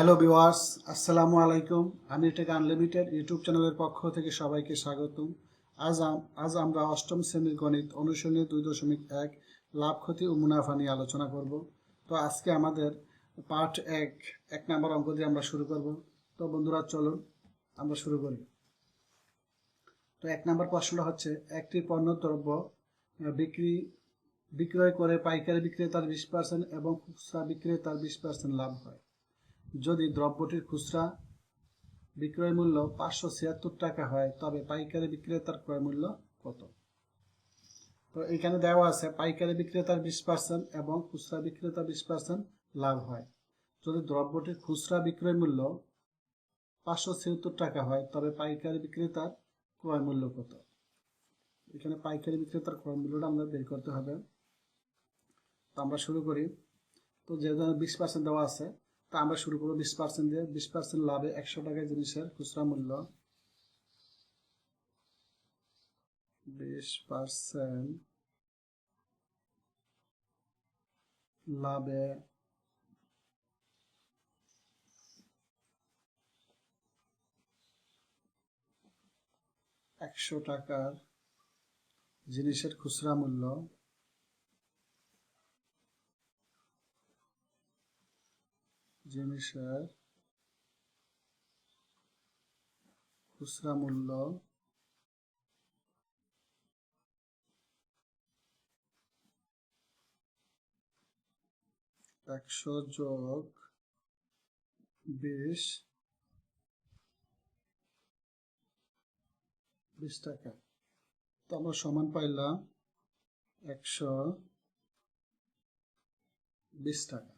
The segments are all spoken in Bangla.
হ্যালো ভিউয়ার্স, আসসালামু আলাইকুম। আমি টেক আনলিমিটেড ইউটিউব চ্যানেলের পক্ষ থেকে সবাইকে স্বাগতম। আজ আমরা অষ্টম শ্রেণীর গণিত অনুশীলনী 2.1 লাভ ক্ষতি ও মুনাফা নিয়ে আলোচনা করব। তো আজকে আমাদের পার্ট এক নাম্বার অঙ্ক দিয়ে আমরা শুরু করব। তো বন্ধুরা চলুন আমরা শুরু করি। তো 1 নাম্বার প্রশ্নটা হচ্ছে, একটি পণ্য দ্রব্য বিক্রয় করে পাইকারি বিক্রেতার 20% এবং খুচরা বিক্রেতার 20% লাভ হয়। যদি দ্রব্যটির খুচরা বিক্রয় মূল্য 576 টাকা হয়, তবে পাইকারি বিক্রেতার ক্রয় মূল্য কত? তো এখানে দেওয়া আছে পাইকারি বিক্রেতার 20% এবং খুচরা বিক্রেতার 20% লাভ হয়। যদি দ্রব্যটির খুচরা বিক্রয় মূল্য 576 টাকা হয়, তবে পাইকারি বিক্রেতার ক্রয় মূল্য কত? এখানে পাইকারি বিক্রেতার ক্রয় মূল্যটা আমরা বের করতে হবে। তো আমরা শুরু করি। তো যেহেতু 20% দেওয়া আছে, তা আমরা শুরু করবো 20% দিয়ে। 20% লাভে 100 টাকায় জিনিসের খুচরা মূল্য 20% লাভে 100 টাকার জিনিসের খুচরা মূল্য একশো যোগ 20 টাকা। তো আমরা সমান পাইলাম 120 টাকা।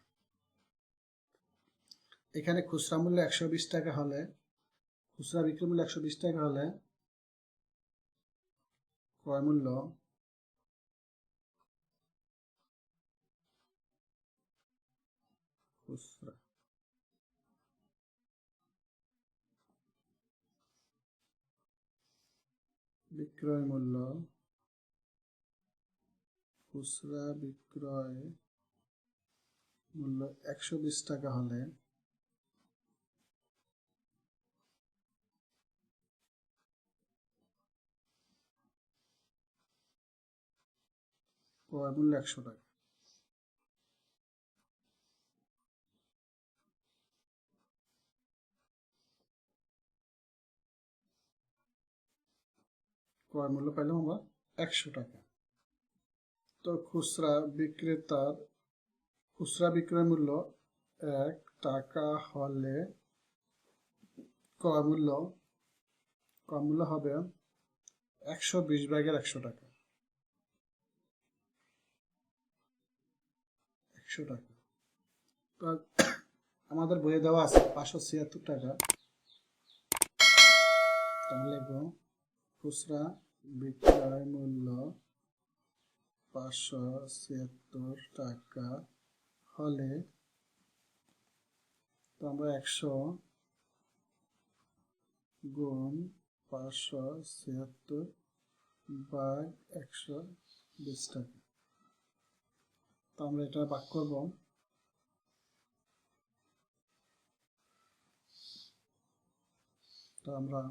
এখানে খুচরা মূল্য 120 টাকা হলে, খুচরা বিক্রি মূল্য 120 টাকা হলে ক্রয় মূল্য খুচরা বিক্রয় মূল্য খুচরা বিক্রয় মূল্য 120 টাকা হলে ক্রয় মূল্য 100 টাকা। ক্রয় মূল্য পাইলাম আমরা 100 টাকা। তো খুচরা বিক্রয় মূল্য 1 টাকা হলে ক্রয় মূল্য হবে 120/100 টাকা। 100 টাকা। তো আমাদের বইয়ে দেওয়া আছে 576 টাকা। তাহলে লিখব খুচরা বিক্রয় মূল্য 576 টাকা হলে, তো আমরা 100 গুণ 576/120 টাকা। তো আমরা এটা ভাগ করব। তো আমরা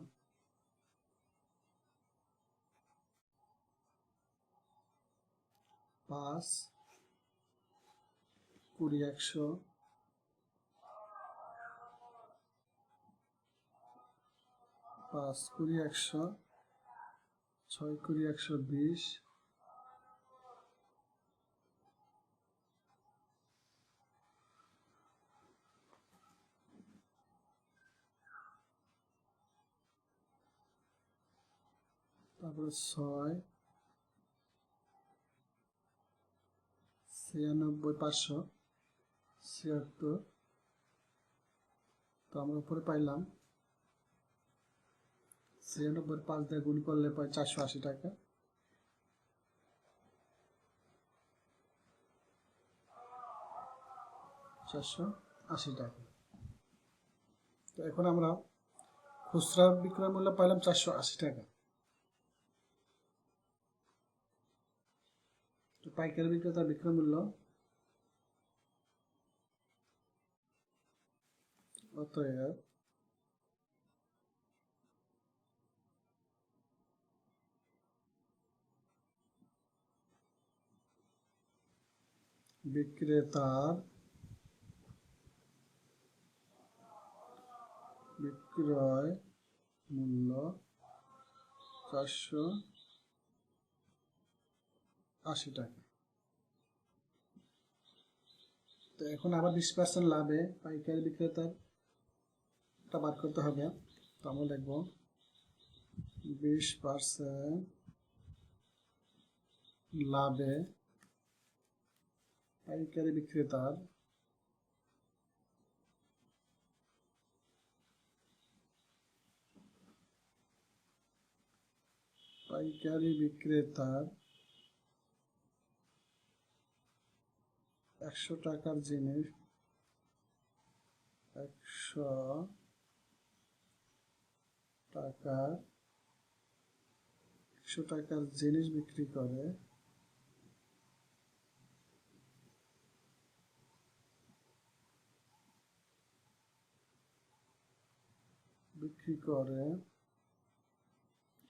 5 20 100 5 20 100 6 20 120 তারপরে 6 96 576। তো আমরা উপরে পাইলাম 96 5 দিয়ে গুণ করলে পাই 480 টাকা। তো এখন আমরা খুচরা বিক্রয় মূল্য পাইলাম 480 টাকা। তো পাইকারি বিক্রেতার বিক্রয় মূল্য অতএব বিক্রেতার বিক্রয় মূল্য 480 টাকা। তো এখন আবার 20% লাভে পাইকারি বিক্রেতার বার করতে হবে। তো আমরা লিখব 20% লাভে পাইকারি বিক্রেতার পাইকারি বিক্রেতার 100 টাকার জিনিস 100 টাকার জিনিস বিক্রি করে বিক্রি করে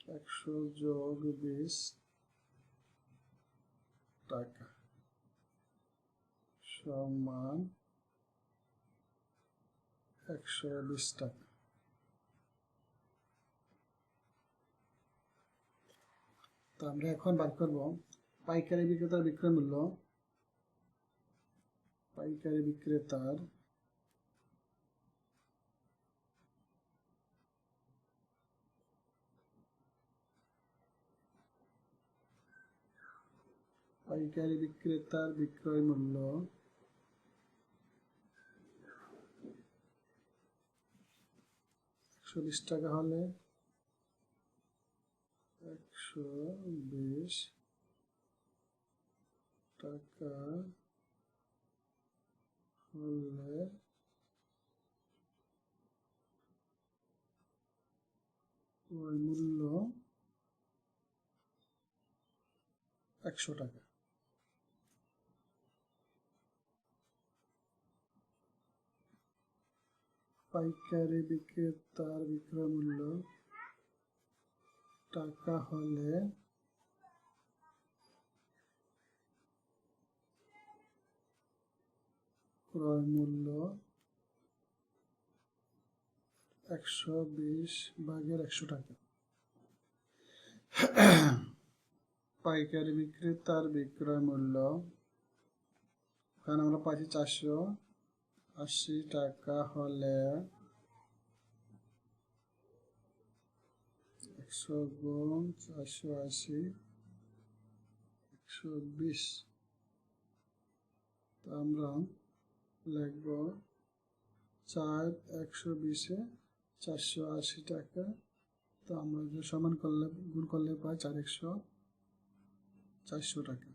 100 যোগ 20 টাকা সমান 120 টাকা। তো আমরা এখন বার করব পাইকারি বিক্রেতার বিক্রয় মূল্য। পাইকারি বিক্রেতার বিক্রয় মূল্য 120 টাকা হলে 120 টাকা হলে ওই মূল্য 100 টাকা। পাইকারি বিক্রেতার বিক্রয় মূল্য টাকা হলে ক্রয় মূল্য 120 ভাগের 100 টাকা। পাইকারি বিক্রেতার বিক্রয় মূল্য এখানে আমরা পাইছি 480 টাকা হলে 100 গুণ 480 120। তো আমরা লিখব 4 120-এ 480 টাকা। তো আমরা সমান করলে গুণ করলে পাই 4 100 400 টাকা।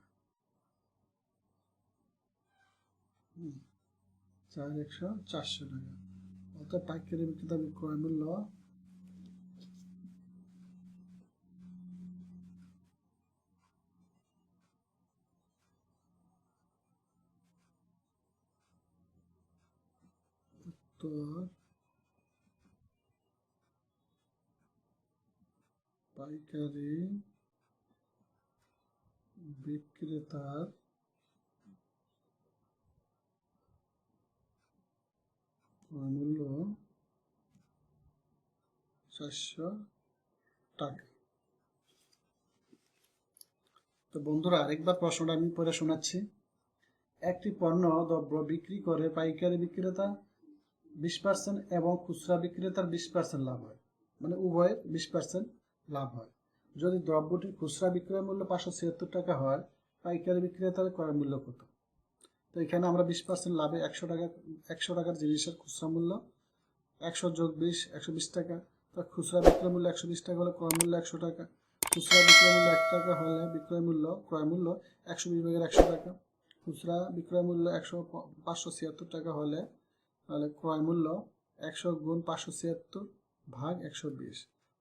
4 100 400 টাকা। অর্থাৎ পাইকারি বিক্রেতার বিক্রয় মূল্য পাইকারি বিক্রেতার মূল্য 400 টাকা। তো বন্ধুরা আরেকবার প্রশ্নটা আমি পড়ে শোনাচ্ছি। একটি পণ্য দ্রব্য বিক্রি করে পাইকারি বিক্রেতা 20% এবং খুচরা বিক্রেতার 20% লাভ হয়, মানে উভয়ের 20% লাভ হয়। যদি দ্রব্যটির খুচরা বিক্রয় মূল্য 576 টাকা হয়, পাইকারি বিক্রেতার ক্রয় মূল্য কত? তো এখানে আমরা 20% লাভে 100 টাকার জিনিসের খুচরা মূল্য 100 যোগ 20 120 টাকা। তো খুচরা বিক্রয় মূল্য 120 টাকা হলে ক্রয় মূল্য 100 টাকা। খুচরা বিক্রয় মূল্য 1 টাকা হলে ক্রয় মূল্য 120 ভাগের 100 টাকা। খুচরা বিক্রয় মূল্য 576 টাকা হলে তাহলে ক্রয় মূল্য 100 গুণ 576 ভাগ 120।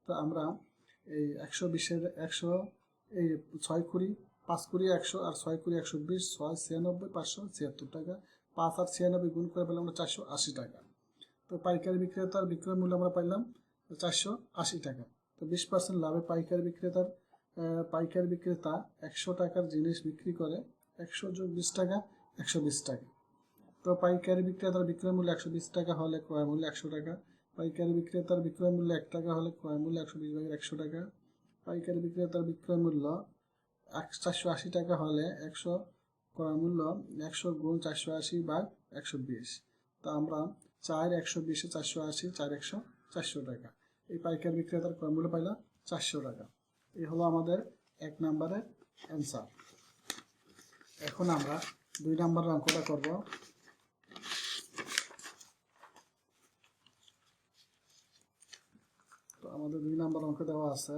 তো আমরা এই 120-এর 100 এই 6 কুড়ি 5 কুড়ি 100 আর 6 কুড়ি 120 6 96 576 টাকা। 5 আর 96 গুণ করে পেলাম আমরা 480 টাকা। তো পাইকারি বিক্রেতার বিক্রয় মূল্য আমরা পাইলাম 480 টাকা। তো 20% লাভে পাইকারি বিক্রেতা 100 টাকার জিনিস বিক্রি করে 100 যোগ 20 টাকা 120 টাকা। তো পাইকারি বিক্রেতার বিক্রয় মূল্য 120 টাকা হলে ক্রয় মূল্য 100 টাকা। পাইকারি বিক্রেতার বিক্রয় মূল্য 1 টাকা হলে ক্রয় মূল্য 120 ভাগের 100 টাকা। পাইকারি বিক্রেতার বিক্রয় মূল্য 480 টাকা হলে 100 ক্রয় মূল্য 100 গুণ 480 ভাগ 120। তো আমরা 4 120 480 4 100 400 টাকা। এই পাইকারি বিক্রেতার ক্রয় মূল্য পাইলাম 400 টাকা। এই হলো আমাদের 1 নম্বরের অ্যান্সার। এখন আমরা 2 নম্বরের অঙ্কটা করব। তো আমাদের 2 নম্বর অঙ্ক দেওয়া আছে।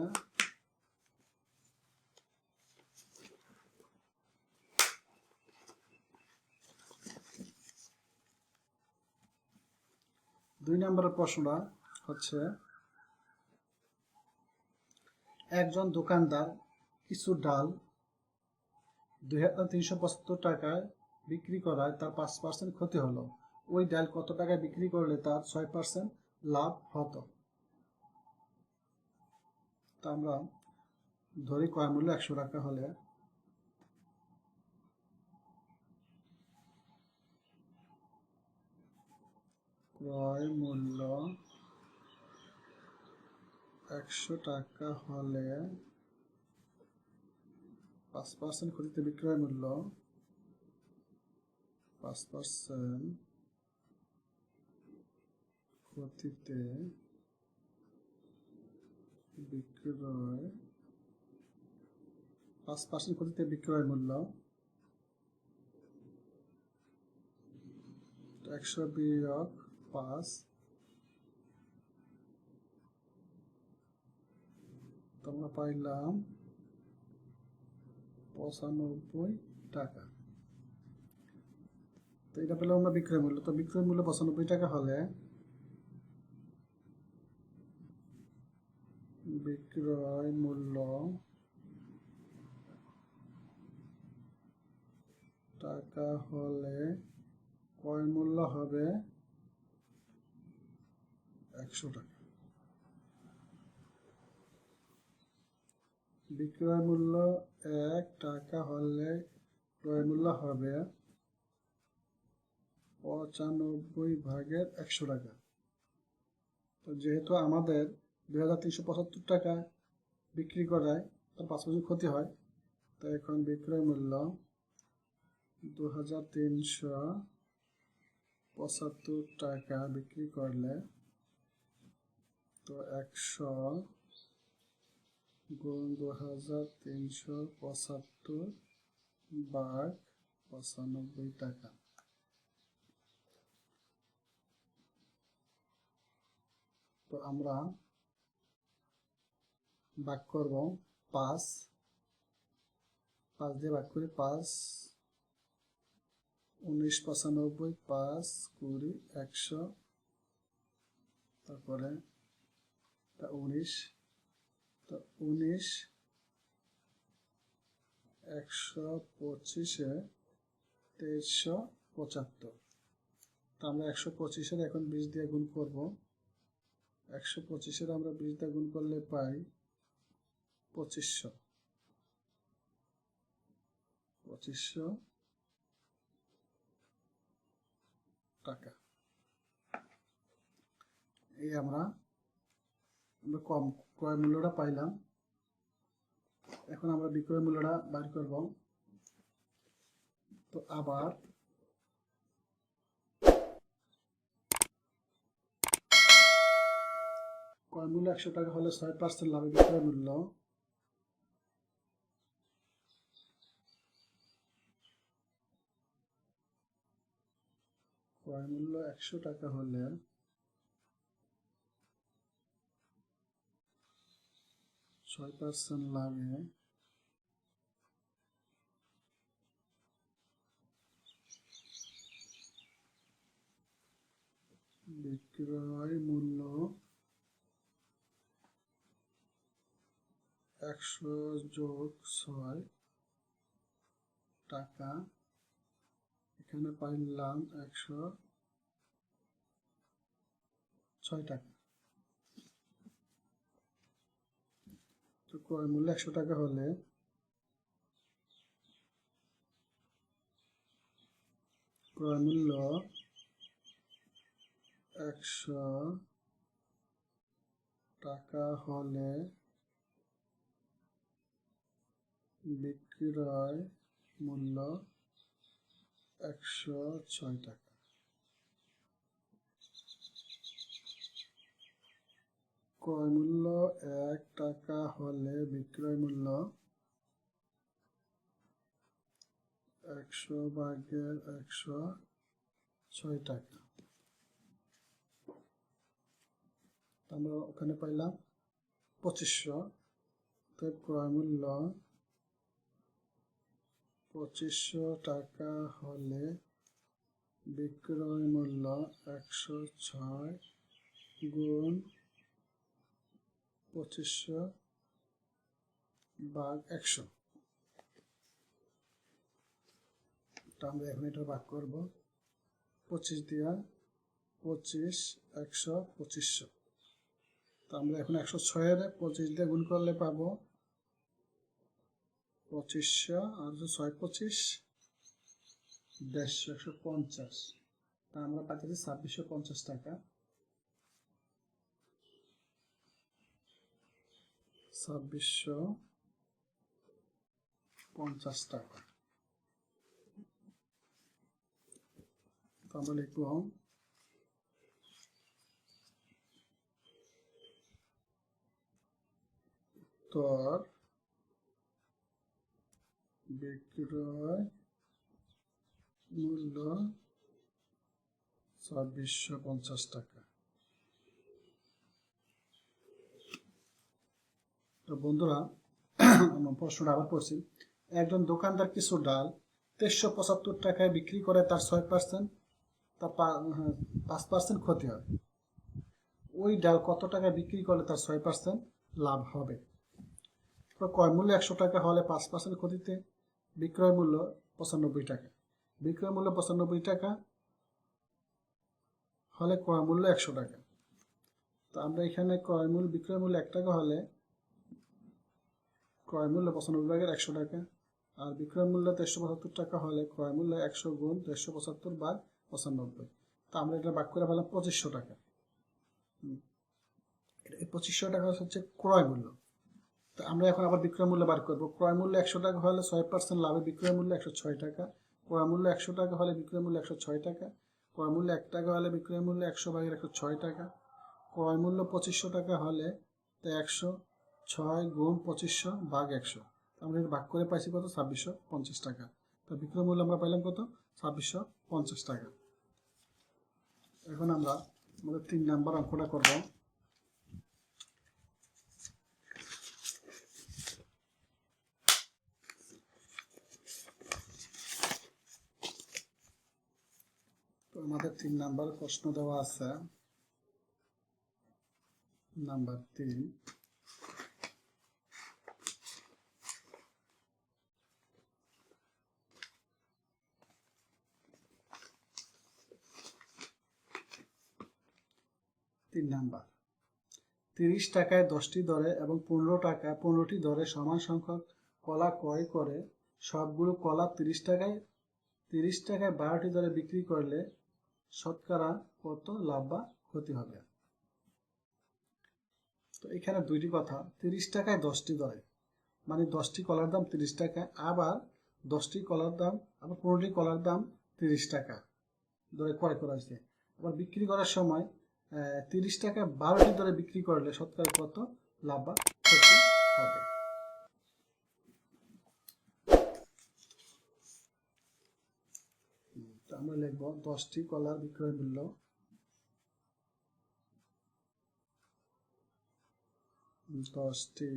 দুই নম্বরের প্রশ্নটা হচ্ছে, একজন দোকানদার কিছু ডাল 2375 টাকায় বিক্রি করায় তার 5% ক্ষতি হলো। ওই ডাল কত টাকায় বিক্রি করলে তার 6% লাভ হতো? তা আমরা ধরি ক্রয় মূল্য 100 টাকা হলে ক্রয় মূল্য 100 টাকা হলে 5% ক্ষতিতে বিক্রয় মূল্য 5% ক্ষতিতে বিক্রয় 5% ক্ষতিতে বিক্রয় মূল্য 100 বিয়োগ 5, তোমরা পাইলাম 95 টাকা। তো এটা পেলাম আমরা বিক্রয় মূল্য। তো বিক্রয় মূল্য 95 টাকা হলে বিক্রয় মূল্য টাকা হলে ক্রয় মূল্য হবে 100 টাকা। বিক্রয় মূল্য 1 টাকা হলে ক্রয় মূল্য হবে 95 ভাগের 100 টাকা। তো যেহেতু আমাদের 2375 টাকা বিক্রি করায় তার 5% ক্ষতি হয়, তো এখন বিক্রয় মূল্য 2375 টাকা বিক্রি করলে তো 100 গুণ 2375 ভাগ 95 টাকা। তো আমরা ভাগ করব 5 দিয়ে ভাগ করি 5 19 95 5 20 100, তারপরে 19, তো 19 125 2375। তো আমরা 125-এর এখন 20 দিয়ে গুণ করব। 125-এর আমরা 20 দিয়ে গুণ করলে পাই 2500 টাকা। এই আমরা কম ক্রয় মূল্যটা পাইলাম। এখন আমরা বিক্রয় মূল্যটা বের করব। তো আবার ক্রয় মূল্য 100 টাকা হলে 6% লাভে বিক্রয় মূল্য ক্রয় মূল্য 100 টাকা হলে 6% লাভে বিক্রয় মূল্য 100 যোগ 6 টাকা, এখানে পাইলাম 100 6 টাকা। তো ক্রয় মূল্য 100 টাকা হলে ক্রয় মূল্য 100 টাকা হলে বিক্রয় মূল্য 106 টাকা। ক্রয় মূল্য 1 টাকা হলে বিক্রয় মূল্য 100 ভাগের 106 টাকা। আমরা ওখানে পাইলাম 2500। তো ক্রয় মূল্য 2500 টাকা হলে বিক্রয় মূল্য 106 গুণ 2500 ভাগ 100। আমরা এখন এটা ভাগ করব 25 দিয়া 25 100 2500। তো আমরা এখন 106 এর 25 দিয়ে গুণ করলে পাবো 2500 আর 6 25 150 150। তা আমরা পাচ্ছি 2650 টাকা। 2650 টাকা। তো আমরা লিখব উত্তর বিক্রয় মূল্য 2650 টাকা। তো বন্ধুরা, আমরা প্রশ্নটা আবার পড়ছি। একজন দোকানদার কিছু ডাল 2375 টাকায় বিক্রি করে, তার 6%, তার 5% ক্ষতি হয়। ওই ডাল কত টাকায় বিক্রি করলে তার 6% লাভ হবে? তো ক্রয় মূল্য 100 টাকা হলে 5% ক্ষতিতে বিক্রয় মূল্য 95 টাকা। বিক্রয় মূল্য 95 টাকা হলে ক্রয় মূল্য 100 টাকা। তো আমরা এখানে বিক্রয় মূল্য 1 টাকা হলে ক্রয় মূল্য 95 ভাগের 100 টাকা, আর বিক্রয় মূল্য 375 টাকা হলে ক্রয় মূল্য 100 গুণ 375 ভাগ 95। তো আমরা এটা ভাগ করে পেলাম 2500 টাকা। এই 2500 টাকা হচ্ছে ক্রয় মূল্য। তো আমরা এখন আবার বিক্রয় মূল্য বার করব। ক্রয় মূল্য 100 টাকা হলে 6% লাভে বিক্রয় মূল্য 106 টাকা। ক্রয় মূল্য 100 টাকা হলে বিক্রয় মূল্য 106 টাকা। ক্রয় মূল্য 1 টাকা হলে বিক্রয় মূল্য 100 ভাগের 106 টাকা। ক্রয় মূল্য 2500 টাকা হলে 106 গুণ 2500 ভাগ 100। আমরা এটা ভাগ করে পাইছি কত? 2650 টাকা। তো বিক্রয় মূল্য আমরা পাইলাম কত? 2650 টাকা। এখন আমরা আমাদের 3 নাম্বার অঙ্কটা করব। তো আমাদের 3 নাম্বার প্রশ্ন দেওয়া আছে। নাম্বার 3, নাম্বার 30 টাকায় 10টি দরে এবং 15 টাকায় 15টি দরে সমান সংখ্যক কলা ক্রয় করে সবগুলো কলা 30 টাকায় 12টি দরে বিক্রি করলে শতকরা কত লাভ বা ক্ষতি হবে? তো এখানে দুইটি কথা। 30 টাকায় 10টি দরে মানে 10টি কলার দাম 30 টাকা, আবার 10টি কলার দাম, আবার 15টি কলার দাম 30 টাকা দরে ক্রয় করা হয়েছে। আবার বিক্রি করার সময় 30 টাকা 12টি দরে বিক্রি করলে শতকরা কত লাভ বা ক্ষতি হবে? আমরা লিখব 10টি কলার বিক্রয় মূল্য 10টি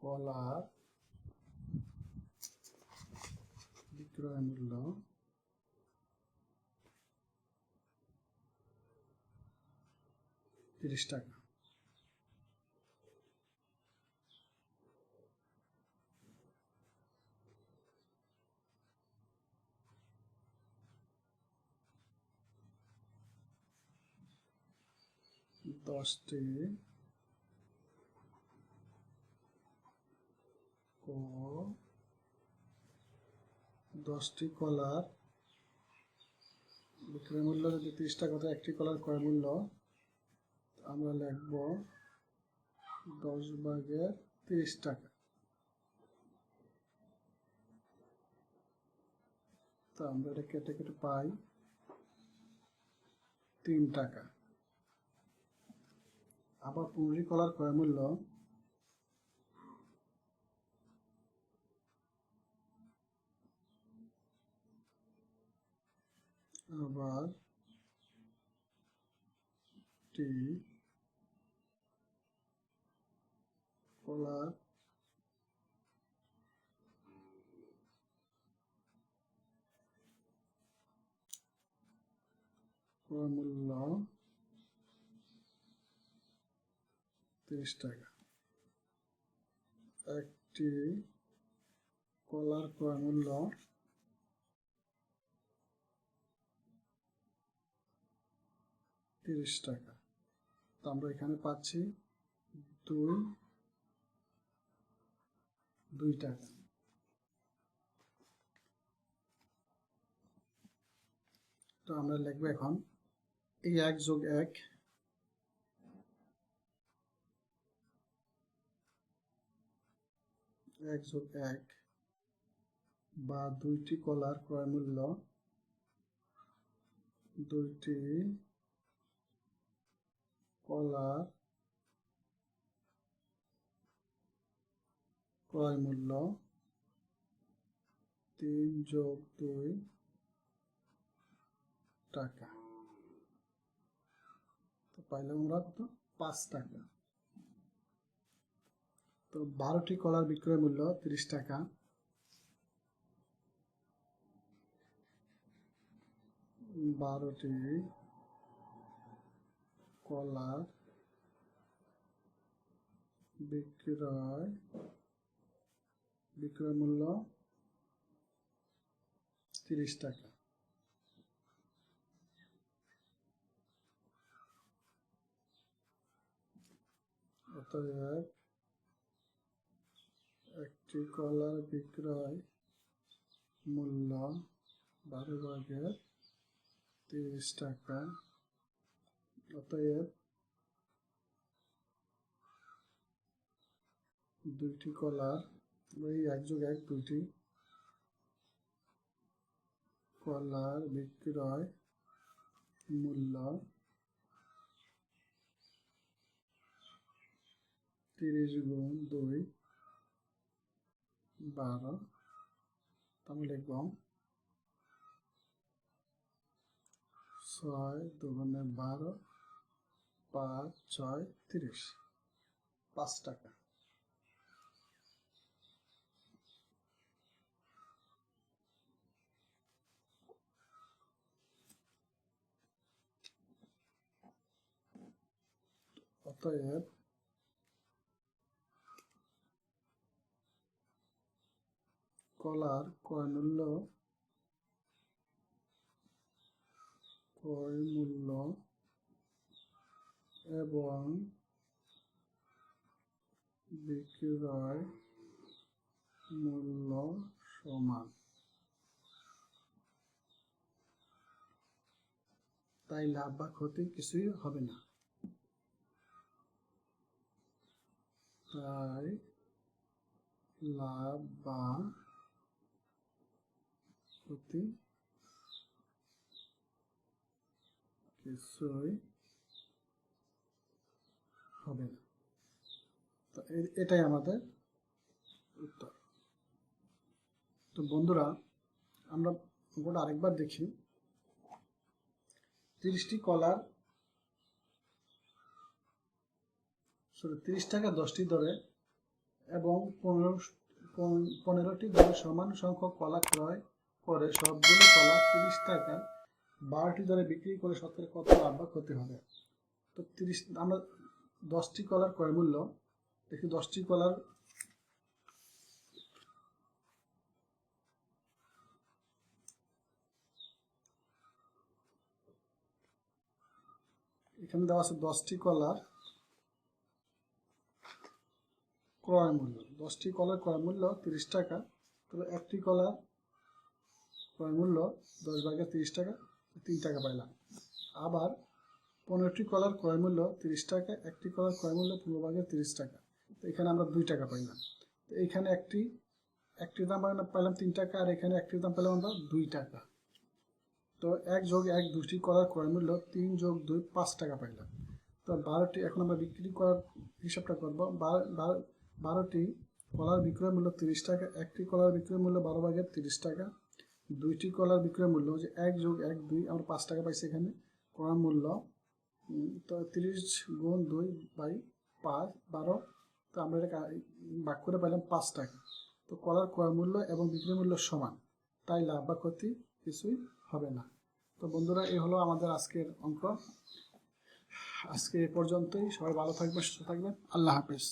কলার বিক্রয় মূল্য 30 টাকা। 10টি কলার বিক্রয় মূল্য যদি 30 টাকা হতো, একটি কলার ক্রয় মূল্য আমরা লিখব 10/30 টাকা। তো আমরা এটা কেটে কেটে পাই 3 টাকা। আবার 15টি কলার ক্রয় মূল্য আবার টি কলার ক্রয় মূল্য 30 টাকা। একটি কলার ক্রয় মূল্য 30 টাকা। তো আমরা এখানে পাচ্ছি 2 টাকা। তো আমরা লিখব এখন এই 1 যোগ 1 যোগ 1 বা 2টি কলার ক্রয় মূল্য 2টি কলার ক্রয় মূল্য 3 যোগ 2 টাকা। তো পাইলাম আমরা কত? 5 টাকা। তো 12টি কলার বিক্রয় মূল্য 30 টাকা। 12টি কলার বিক্রয় মূল্য 30 টাকা। অতএব একটি কলার বিক্রয় মূল্য 12/30 টাকা। অতএব 2টি কলার, এই 1 যোগ 1 2টি কলার বিক্রয় মূল্য 30 গুণ 2 12। আমি লিখব 6 দুগুণে 12 5 6 30 5 টাকা। অতএব কলার ক্রয় মূল্য এবং বিক্রয় মূল্য সমান। তাই লাভ বা ক্ষতি কিছুই হবে না। তাই লাভ বা ক্ষতি কিছুই হবে না। তো এটাই আমাদের উত্তর। তো বন্ধুরা, আমরা অঙ্কটা আরেকবার দেখি। 30টি কলার 30 টাকা 10টি দরে এবং 15টি দরে সমান সংখ্যক কলা ক্রয় করে সবগুলো কলা 30 টাকা 12টি দরে বিক্রি করে শতকরা কত লাভ বা ক্ষতি হবে? তো 30 আমরা 10টি কলার ক্রয় মূল্য দেখি। 10টি কলার এখানে দেওয়া আছে 10টি কলার ক্রয় মূল্য। 10টি কলার ক্রয় মূল্য 30 টাকা। তবে একটি কলার ক্রয় মূল্য 10 ভাগে 30 টাকা, 3 টাকা পাইলাম। আবার 15টি কলার ক্রয় মূল্য 30 টাকা, একটি কলার ক্রয় মূল্য 15 ভাগে 30 টাকা। তো এখানে আমরা 2 টাকা পাইলাম। তো এইখানে একটির দাম পাইলাম 3 টাকা, আর এখানে একটির দাম পেলাম আমরা 2 টাকা। তো 1 যোগ 1 2টি কলার ক্রয় মূল্য, 3 যোগ 2 5 টাকা পাইলাম। তো 12টি, এখন আমরা বিক্রি করার হিসাবটা করবো। 12টি কলার বিক্রয় মূল্য 30 টাকা, একটি কলার বিক্রয় মূল্য 12 ভাগের 30 টাকা, 2টি কলার বিক্রয় মূল্য যে 1 যোগ 1 2, আমরা 5 টাকা পাইছি এখানে ক্রয় মূল্য। তো 30 গুণ 2 বাই 5 12, তো আমরা এটা ভাগ করে পাইলাম 5 টাকা। তো কলার ক্রয় মূল্য এবং বিক্রয় মূল্য সমান, তাই লাভ বা ক্ষতি কিছুই হবে না। তো বন্ধুরা, এই হলো আমাদের আজকের অঙ্ক। আজকে এ পর্যন্তই। সবাই ভালো থাকবেন, সুস্থ থাকবেন। আল্লাহ হাফেজ।